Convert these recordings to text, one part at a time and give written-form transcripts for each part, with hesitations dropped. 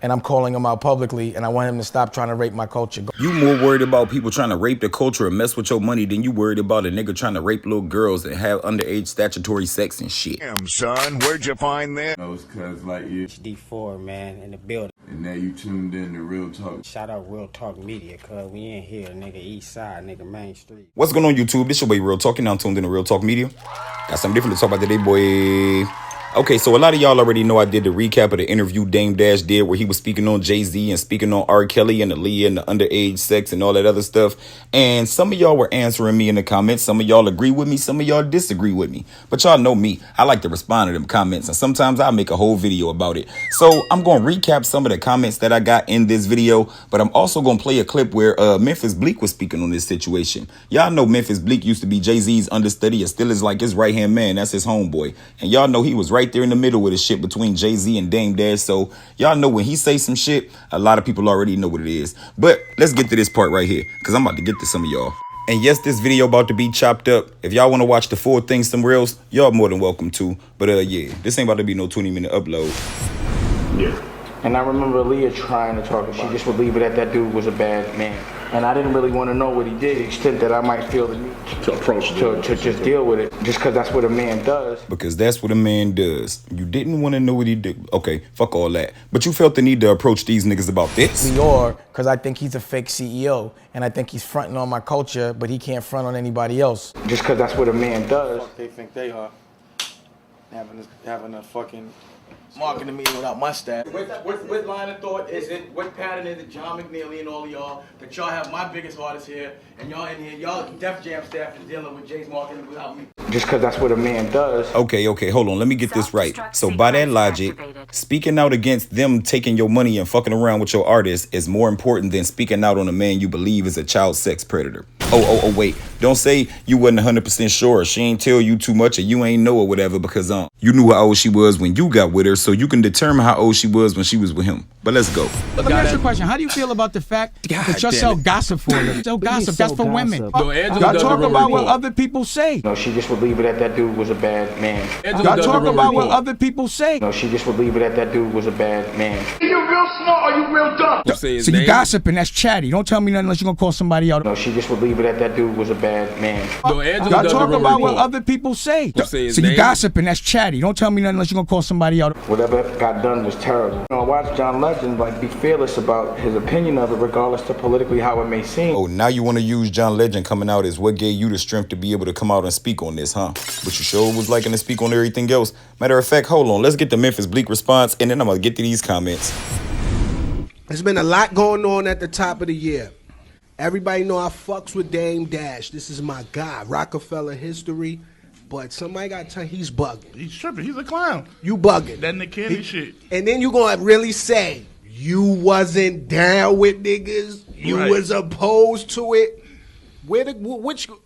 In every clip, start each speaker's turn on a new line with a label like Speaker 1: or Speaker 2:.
Speaker 1: and I'm calling him out publicly, and I want him to stop trying to rape my culture.
Speaker 2: You more worried about people trying to rape the culture and mess with your money than you worried about a nigga trying to rape little girls and have underage statutory sex and shit.
Speaker 3: Damn, son, where'd you find that?
Speaker 4: Those cuz like you.
Speaker 5: D4, man, in the building.
Speaker 4: And now you tuned in to Real Talk.
Speaker 5: Shout out Real Talk Media, cuz we in here, nigga, East Side, nigga, Main Street.
Speaker 2: What's going on, YouTube? This your boy Real Talk, and I'm tuned in to Real Talk Media. Got something different to talk about today, boy. Okay, so a lot of y'all already know I did the recap of the interview Dame Dash did where he was speaking on Jay-Z and speaking on R. Kelly and Aaliyah and the underage sex and all that other stuff. And some of y'all were answering me in the comments. Some of y'all agree with me. Some of y'all disagree with me. But y'all know me. I like to respond to them comments. And sometimes I make a whole video about it. So I'm going to recap some of the comments that I got in this video. But I'm also going to play a clip where Memphis Bleek was speaking on this situation. Y'all know Memphis Bleek used to be Jay-Z's understudy and still is like his right-hand man. That's his homeboy. And y'all know he was right there in the middle with his shit between Jay-Z and Dame Dash. So y'all know when he say some shit, a lot of people already know what it is. But let's get to this part right here, because I'm about to get to some of y'all. And yes, this video about to be chopped up. If y'all want to watch the full thing somewhere else, y'all more than welcome to. But yeah, this ain't about to be no 20-minute upload.
Speaker 1: Yeah. And I remember Aaliyah trying to talk. She just would leave it at that dude was a bad man. And I didn't really want to know what he did, to the extent that I might feel the need to approach to just deal with it, just because that's what a man does.
Speaker 2: Because that's what a man does. You didn't want to know what he did. Okay, fuck all that. But you felt the need to approach these niggas about this.
Speaker 1: Because I think he's a fake CEO, and I think he's fronting on my culture, but he can't front on anybody else. Just because that's what a man does.
Speaker 6: They think they are having a fucking marketing meeting without my staff. What line of thought is it? What pattern is it? John McNeely and all of y'all that y'all have my biggest artists here, and y'all in here, y'all Def Jam staff is dealing with Jay's marketing without me.
Speaker 1: Just because that's what a man does.
Speaker 2: Okay, hold on. Let me get this right. So by that logic, speaking out against them taking your money and fucking around with your artist is more important than speaking out on a man you believe is a child sex predator. Oh, wait. Don't say you wasn't 100% sure. She ain't tell you too much or you ain't know or whatever because you knew how old she was when you got with her, so you can determine how old she was when she was with him. But let's go.
Speaker 7: Let me ask you a question. How do you feel about the fact that y'all sell gossip for them? Sell gossip, that's for women. Y'all talk about what other people say.
Speaker 1: No, she just would leave it at that dude was a bad man.
Speaker 7: Y'all talk about what other people say.
Speaker 1: No, she just would leave it at that dude was a bad man.
Speaker 3: Are you real smart or you real dumb?
Speaker 7: So you gossiping, that's chatty. Don't tell me nothing unless you're gonna call somebody out.
Speaker 1: No, she just would leave it at that dude was a bad man.
Speaker 7: Y'all talk about what other people say. So you gossiping, that's chatty. Don't tell me nothing unless you're gonna call somebody out.
Speaker 1: Whatever got done was terrible. I watched John Legend be fearless about his opinion of it, regardless to politically how it may seem.
Speaker 2: Oh, now you want to use John Legend coming out as what gave you the strength to be able to come out and speak on this, huh? But you sure was liking to speak on everything else. Matter of fact, hold on. Let's get the Memphis Bleek response, and then I'm going to get to these comments.
Speaker 8: There's been a lot going on at the top of the year. Everybody know I fucks with Dame Dash. This is my guy. Rockefeller history. But somebody got to tell he's bugging.
Speaker 9: He's tripping. He's a clown.
Speaker 8: You bugging.
Speaker 9: That Nick Cannon shit.
Speaker 8: And then you going to really say, you wasn't down with niggas. You was opposed to it.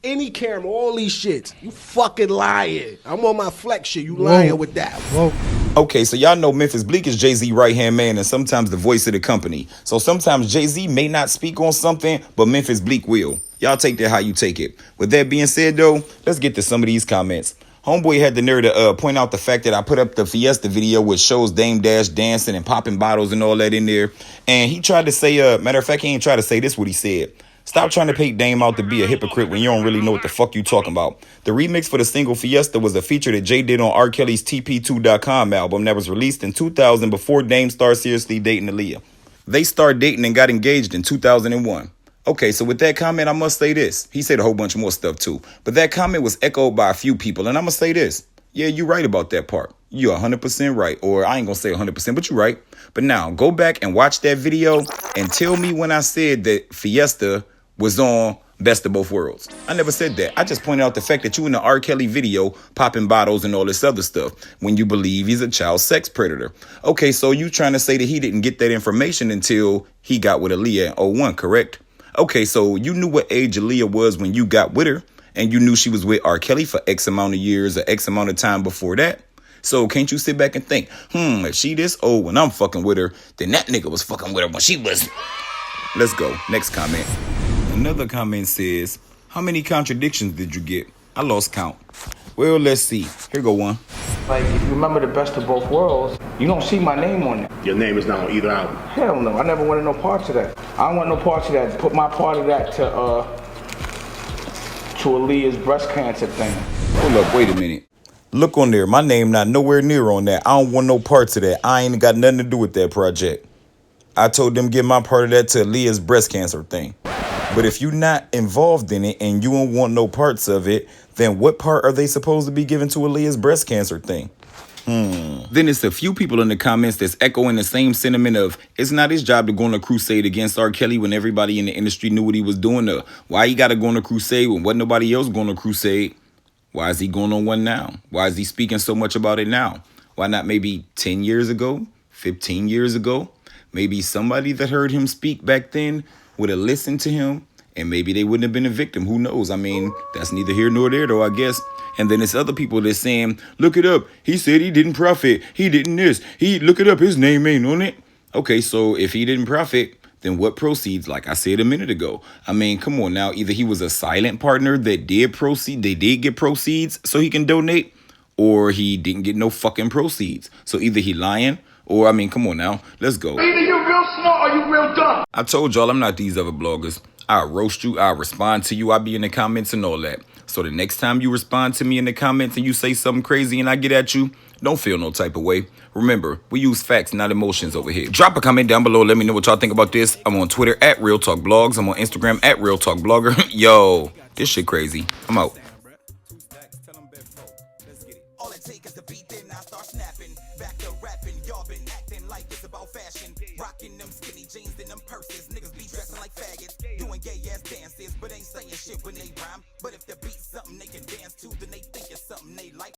Speaker 8: Any camera, all these shits. You fucking lying. I'm on my flex shit. You lying with that.
Speaker 2: Whoa. Okay, so y'all know Memphis Bleek is Jay-Z right-hand man and sometimes the voice of the company. So sometimes Jay-Z may not speak on something, but Memphis Bleek will. Y'all take that how you take it. With that being said, though, let's get to some of these comments. Homeboy had the nerve to point out the fact that I put up the Fiesta video, which shows Dame Dash dancing and popping bottles and all that in there. And he tried to say, matter of fact, he ain't tried to say this, what he said. Stop trying to paint Dame out to be a hypocrite when you don't really know what the fuck you talking about. The remix for the single Fiesta was a feature that Jay did on R. Kelly's TP2.com album that was released in 2000 before Dame started seriously dating Aaliyah. They started dating and got engaged in 2001. Okay, so with that comment, I must say this. He said a whole bunch more stuff too. But that comment was echoed by a few people, and I'm going to say this. Yeah, you're right about that part. You're 100% right. Or I ain't going to say 100%, but you're right. But now, go back and watch that video and tell me when I said that Fiesta was on Best of Both Worlds. I never said that. I just pointed out the fact that you in the R. Kelly video popping bottles and all this other stuff when you believe he's a child sex predator. Okay, so you trying to say that he didn't get that information until he got with Aaliyah in 01, correct? Okay, so you knew what age Aaliyah was when you got with her, and you knew she was with R. Kelly for X amount of years or X amount of time before that. So can't you sit back and think, if she this old when I'm fucking with her, then that nigga was fucking with her when she was. Let's go. Next comment. Another comment says, how many contradictions did you get? I lost count. Well, let's see. Here go one.
Speaker 1: Like, if you remember The Best of Both Worlds, you don't see my name on there.
Speaker 10: Your name is not on either album.
Speaker 1: Hell no, I never wanted no parts of that. I don't want no parts of that. Put my part of that to Aaliyah's breast cancer thing.
Speaker 2: Hold up, wait a minute. Look on there, my name not nowhere near on that. I don't want no parts of that. I ain't got nothing to do with that project. I told them give my part of that to Aaliyah's breast cancer thing. But if you're not involved in it and you don't want no parts of it, then what part are they supposed to be giving to Aaliyah's breast cancer thing? Then it's a few people in the comments that's echoing the same sentiment of it's not his job to go on a crusade against R. Kelly when everybody in the industry knew what he was doing. Why he got to go on a crusade when wasn't nobody else going on a crusade? Why is he going on one now? Why is he speaking so much about it now? Why not maybe 10 years ago, 15 years ago? Maybe somebody that heard him speak back then would have listened to him and maybe they wouldn't have been a victim. Who knows? I mean, that's neither here nor there though, I guess. And then it's other people that's saying, look it up. He said he didn't profit. He didn't this. Look it up. His name ain't on it. Okay, so if he didn't profit, then what proceeds? Like I said a minute ago. I mean, come on now. Either he was a silent partner that did proceed. They did get proceeds so he can donate, or he didn't get no fucking proceeds. So either he lying or, I mean, come on now. Let's go.
Speaker 3: Either you real smart or you real dumb.
Speaker 2: I told y'all I'm not these other bloggers. I'll roast you. I'll respond to you. I'll be in the comments and all that. So the next time you respond to me in the comments and you say something crazy and I get at you, don't feel no type of way. Remember, we use facts, not emotions over here. Drop a comment down below. Let me know what y'all think about this. I'm on Twitter at Real Talk Blogs. I'm on Instagram at Real Talk Blogger. Yo, this shit crazy. I'm out.
Speaker 11: All it takes is the beat, then I start snapping. Back to rapping, y'all been acting like it's about fashion. Rocking them skinny jeans and them purses. Niggas be dressing like faggots. Doing gay ass dances, but ain't saying shit when they rhyme. But if the beat's something they can dance to, then they think it's something they like.